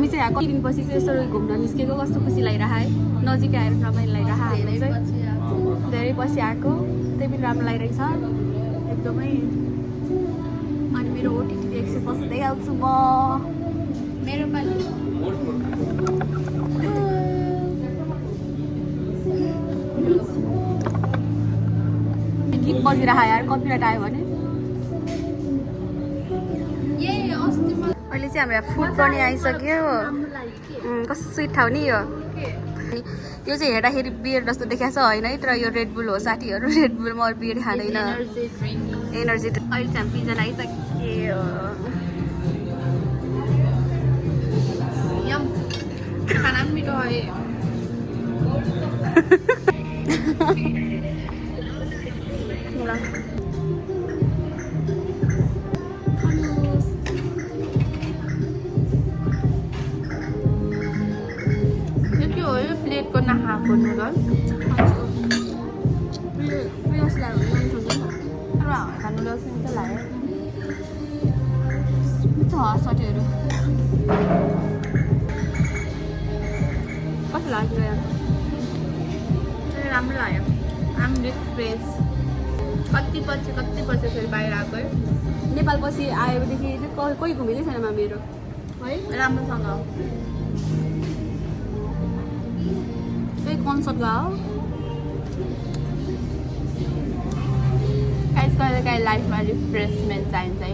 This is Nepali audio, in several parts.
हामी चाहिँ यहाँ कति दिनपछि चाहिँ यसो घुम्न निस्केको कस्तो खुसी लागिरहेको है नजिकै आएर रमाइलो लागिरहेको हामीलाई चाहिँ धेरै पछि आएको त्यही पनि राम्रो लागिरहेछ एकदमै अनि मेरो ओटिटी एकछिन बस्दै आउँछु म मेरो पनि गीत बजिरहेको यार कपिराइट आयो भने अहिले चाहिँ हाम्रो फुड पनि आइसक्यो कस्तो स्विट ठाउँ नि यो चाहिँ हेर्दाखेरि बियर जस्तो देखाएको छ होइन है तर यो रेडबुल हो साथीहरू रेडबुल म बियर खाँदैन एनर्जी अहिले चाहिँ हामी पिज्जा आइसक्यो खाना पनि मिठो है प्लेटको नखाएको नुडल्स नुडल्स मिठो लाग्यो मिठो हो साथीहरू कस्तो लाग्यो राम्रो लाग्यो आम फ्रेस कति पछि फेरि बाहिर आएको है नेपाल पछि आएदेखि कोही घुमेकै छैन मेरो है राम्रोसँग त्यही कन्सर्ट गयो कहिलेकाहीँ लाइफमा रिफ्रेसमेन्ट चाहिन्छ है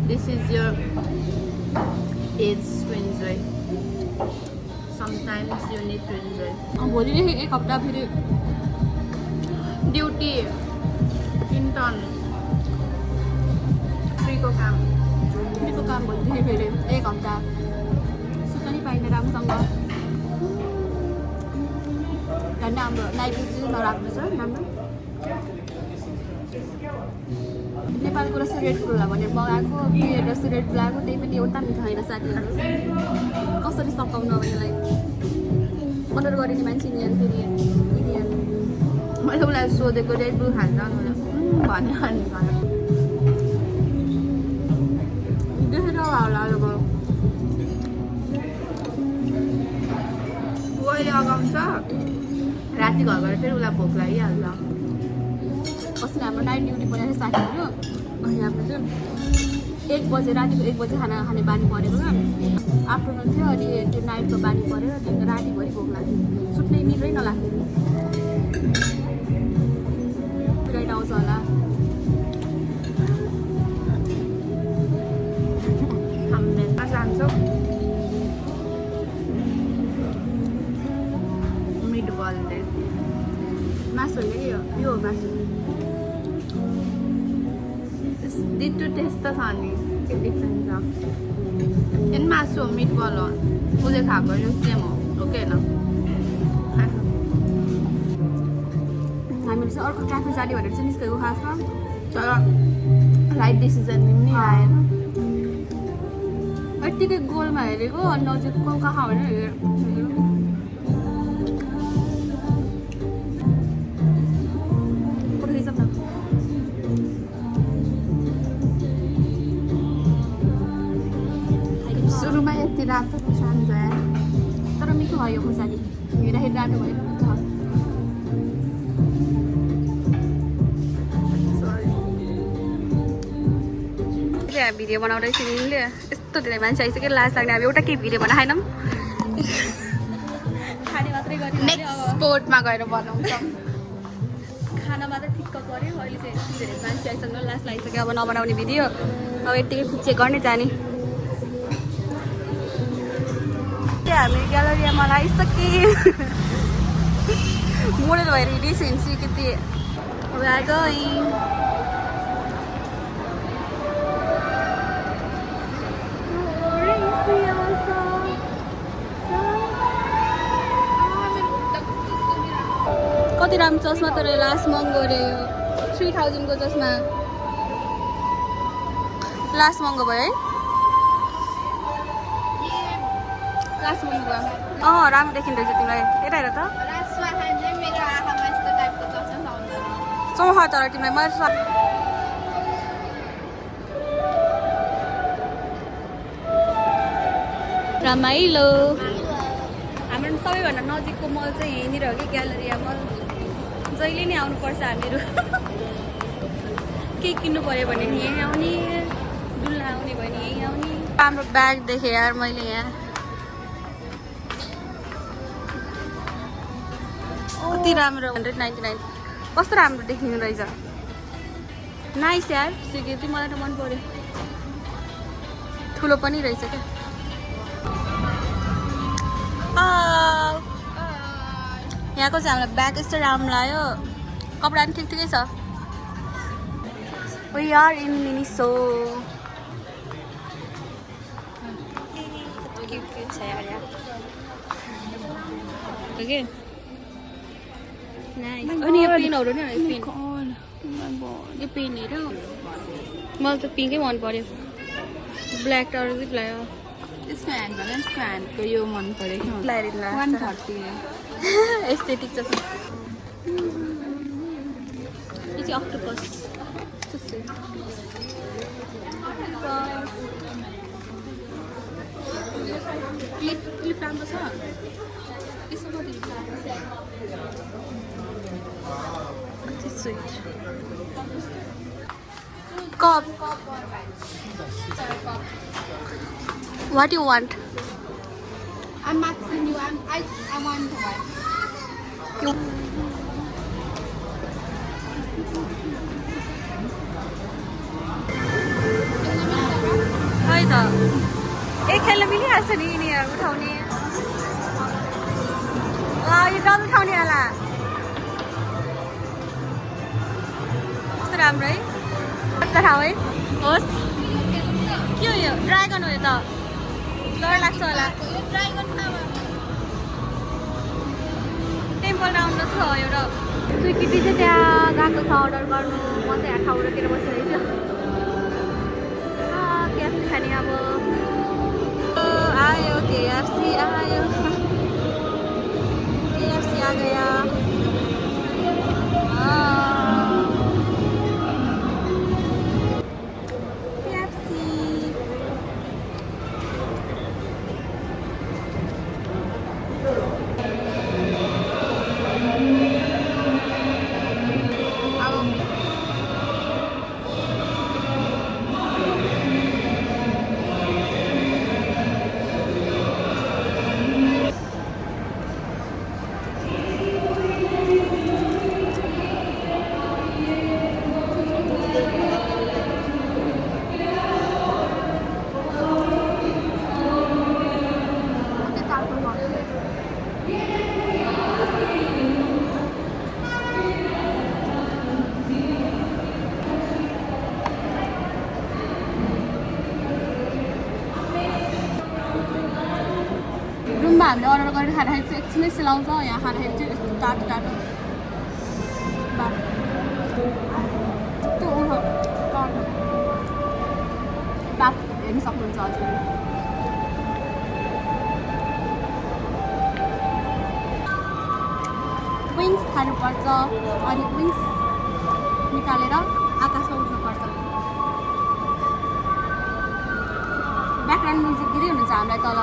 this is your age to enjoy sometimes you need to enjoy भोलिदेखि एक हप्ता फेरि ड्युटी इन्टर्न फ्रीको काम भोलिदेखि फेरि एक हप्ता सुत्न नि पाइँदैन राम्रोसँग झन् हाम्रो नाइट चाहिँ नराम्रो छ राम्रो नेपालको रेस्टुरेन्ट खोला भनेर मगाएको बियर रेस्टुरेन्ट बोलाएको त्यही पनि एउटा मिठो होइन साथीहरू कसरी सकाउनु अब यसलाई अर्डर गरिने मान्छे इन्डियन फेरि इन्डियन मैले उसलाई सोधेको रेडबुल खान्छ भन्यो अनि देखेर होला अब अहिले अगाउँछ राति घर गएर फेरि उसलाई भोक लागिहाल्छ अस्ति हाम्रो नाइट ड्युटी परेको साथीहरू अनि हाम्रो चाहिँ 1 बजे रातिको 1 बजे खाना खाने बानी परेको क्या आफ्टरनुन थियो अनि त्यो नाइटको बानी परेर त्यो रातिभरि भोक लाग्यो सुत्नै निद्रै नलाग्थ्यो पिराइट आउँछ होला हाम्रोमा जान्छौँ मिट बलले मासु होइन कि यो हो मासु डिटो टेस्ट त छ नि के डिफ्रेन्स छ एन मासु हो मिट बल हो उसले खाएको यो सेम हो ओके न हामीले चाहिँ अर्को क्याफे जाने भनेर चाहिँ निस्केको खासमा तर राइट डिसिजन पनि आएन यत्तिकै गोलमा हेरेको अनि नजिक कहाँ भनेर हेरेको सुरुमा यति रातो खान्छ तर मिठो भयो खोर्सानी हेर्दाखेरि रातो भयो भिडियो बनाउँदैछ यिनले यस्तो धेरै मान्छे आइसक्यो लाज लाग्ने अब एउटा केही भिडियो बनाएनौँ खाने मात्रै गर्ने नेक्स्ट स्पोर्टमा गएर बनाउँछ खाना मात्रै ठिक्क पऱ्यो अहिले चाहिँ यति धेरै मान्छे आइसक्यो लाज लागिसक्यो अब नबनाउने भिडियो अब यतिकै खुच्चे गर्ने जाने हामी ग्यालरीमा आइसक्यो मोडेल भएर हिँडिसकेपछि कति अब आएको कति राम्रो चस्मा तर लास्ट महँगो अरे 3000 को चस्मा लास्ट महँगो भयो है लास्ट महँगो राम्रो देखिँदो रहेछ तिमीलाई यता हेर त चौहा तर तिमीलाई मैले रमाइलो हाम्रो सबैभन्दा नजिकको मल चाहिँ यहीँनिर हो कि ग्यालेरिया मल जहिले नि आउनुपर्छ हामीहरू केही किन्नु पऱ्यो भने नि यहीँ आउने डुल्न आउने भयो भने यहीँ आउने राम्रो ब्याग देखेँ यार मैले यहाँ कति राम्रो 199 कस्तो राम्रो देखिनु रहेछ नाइस यार सिकेँ मलाई त मन पर्यो ठुलो पनि रहेछ क्या यहाँको चाहिँ हामीलाई ब्याग यस्तो राम्रो लाग्यो कपडा पनि ठिक ठिकै छ we are in Miniso cute छ यार ओके नाइस अनि यो पेनहरू नि पेन यो पेनहरू मलाई त पिङ्कै मन पर्यो ब्ल्याक त अरू चाहिँ लाग्यो यसको ह्यान्डको यो मन परेको लगाइदिनु 130 एस्थेटिक छ यो चाहिँ अक्टोपस क्लिप राम्रो छ यसो कति sweet. Cup. What do you want? I'm asking you. I want one. You. Hi da. एक खेल्न मिलिहाल्छ नि यिनीहरू उठाउने यो डबल उठाउने होला राम्रो है कस्तो ठाउँ है होस् के हो यो ड्रागन हो यो त डर लाग्छ होला टेम्पल राउन्ड छ एउटा स्विकिटी चाहिँ त्यहाँ गएको छ अर्डर गर्नु म चाहिँ यहाँ ठाउँतिर बसिरहेछु केएफसी खाने अब आयो केएफसी आयो केएफसी आ गया हामीले अर्डर गरेर खाँदाखेरि चाहिँ एकछिनै सिलाउँछ यहाँ खाँदाखेरि चाहिँ यस्तो टाटो टाटो बात हेर्नु सक्नुहुन्छ हजुर विङ्स खानुपर्छ अनि विङ्स निकालेर आकाशमा उठ्नुपर्छ ब्याकग्राउन्ड म्युजिक दिँदै हुनुहुन्छ हामीलाई तल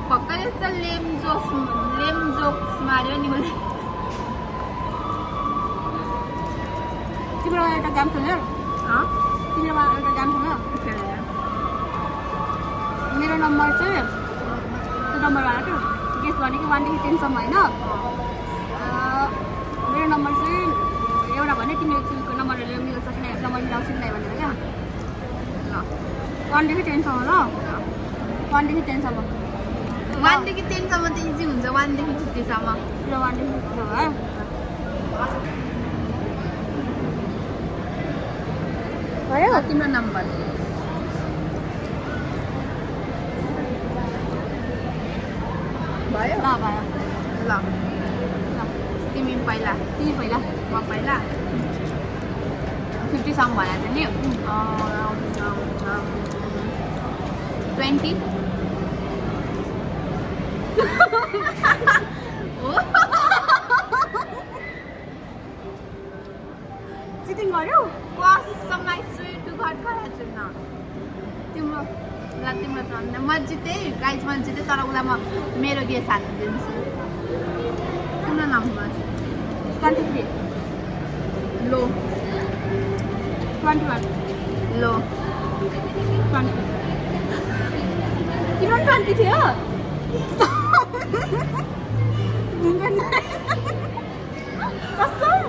भर्खर यस्तो लेम जोक्स मार्यो नि मैले तिम्रो एउटा गेम खेल्यो तिम्रो एउटा गेम खेल्यो मेरो नम्बर चाहिँ त्यो नम्बरबाट त्यो गेस भने कि 1 देखि 10 सम्म होइन मेरो नम्बर चाहिँ एउटा भने तिमीको नम्बरले मिल्छ कि नम्बर मिलाउँछ कि भनेर क्या ल 1 देखि 10 सम्म ल 1 देखि 10 सम्म 1 देखि 10 सम्म त इजी हुन्छ 1 देखि 50 सम्म र 1 देखि 50 सम्म भयो तिम्रो नम्बर भयो ल भयो ल तिमी पहिला म पहिला 50 सम्म भनेको नि 20 चिटिङ गर्यो कसम आई स्वेयर टु गॉड खाएको छैन तिम्रो ल तिम्रो टर्न म जितेँ गाइज मैले जितेँ तर उसलाई म मेरो गेस हाल्नु दिन्छु तिम्रो नम्बर 23 लो 21 लो 20 तिम्रो 20 थियो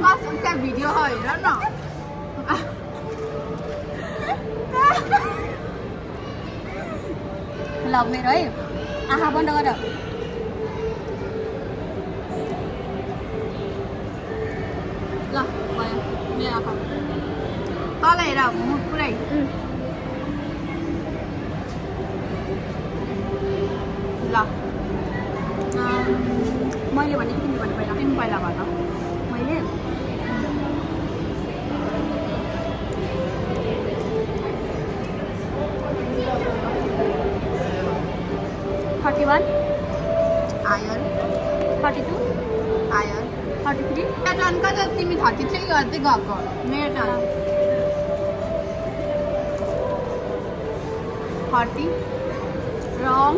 कसम त्यहाँ भिडियो हेर न ल मेरो है आँखा बन्द गर ल भयो मेरो आँखा तल हेर मुख पुरै ल मैले भने कि तिमीले भने पहिला तिमी पहिला भन मैले $31 आयर 32 आयर 33 टर्न कता तिमी 33 गर्दै गएको मेरो टर्न 40 रङ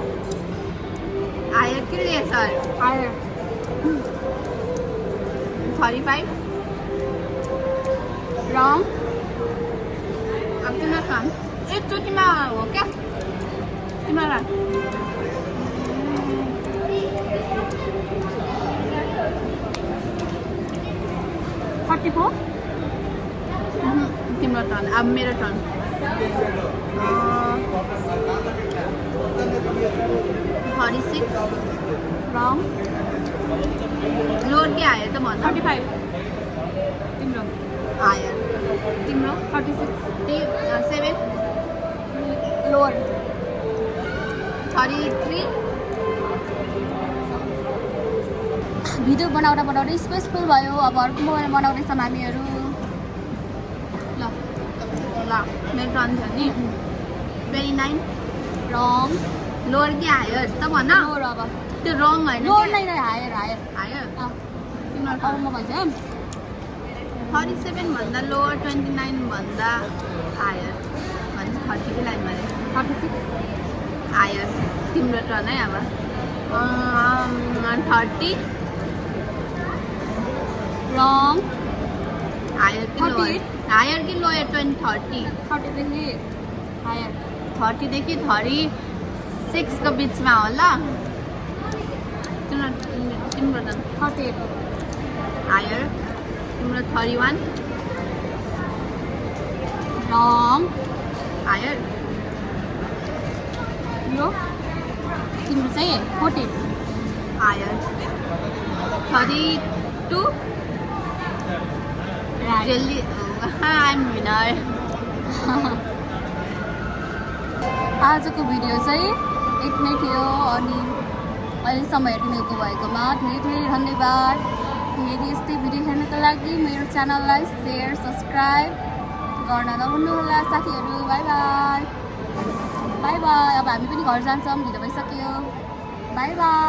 आयर कि लेसर आयर 35 रङ अब तिम्रो टर्न एकचोटिमा हो क्या तिम्रो टर्न 44 तिम्रो टर्न अब मेरो टर्न 46 रङ लोड के आयो त भन 35 तिम्रो आयो तिम्रो 36 7 लोअर 33 भिडियो बनाउँदा बनाउँदै स्पेस फुल भयो अब अर्को मोबाइल बनाउँदैछन् हामीहरू ल ल मेरो टर्न छ नि 29 रङ लोड के आयो त भन लोअर अब त्यो रङ होइन लोअर नै हायर हायर आयो अँ तिम्रो अब टर्न म भन्छ 37 भन्दा लोअर 29 भन्दा हायर भन्छ 30 को लाइन मैले 36 आयो तिम्रो टर्न है अब 30 रङ हायर कि लोअर 38 हायर कि लोअर 30 30 देखि हायर 30 देखि 36 को बिचमा हो ल तिम्रो टर्न 38 हायर तिम्रो 31 रङ हायर यो तिम्रो चाहिँ 40 हायर 32 राइट जल्दी आइएम विनर आजको भिडियो चाहिँ यति नै थियो अनि अहिलेसम्म हेरिदिनु भएकोमा धेरै धेरै धन्यवाद फेरि यस्तै भिडियो हेर्नको लागि मेरो च्यानललाई सेयर सब्सक्राइब गर्न नभुल्नुहोला साथीहरू बाई बाई बाई बाई अब हामी पनि घर जान्छौँ ढिलो भइसक्यो बाई बाई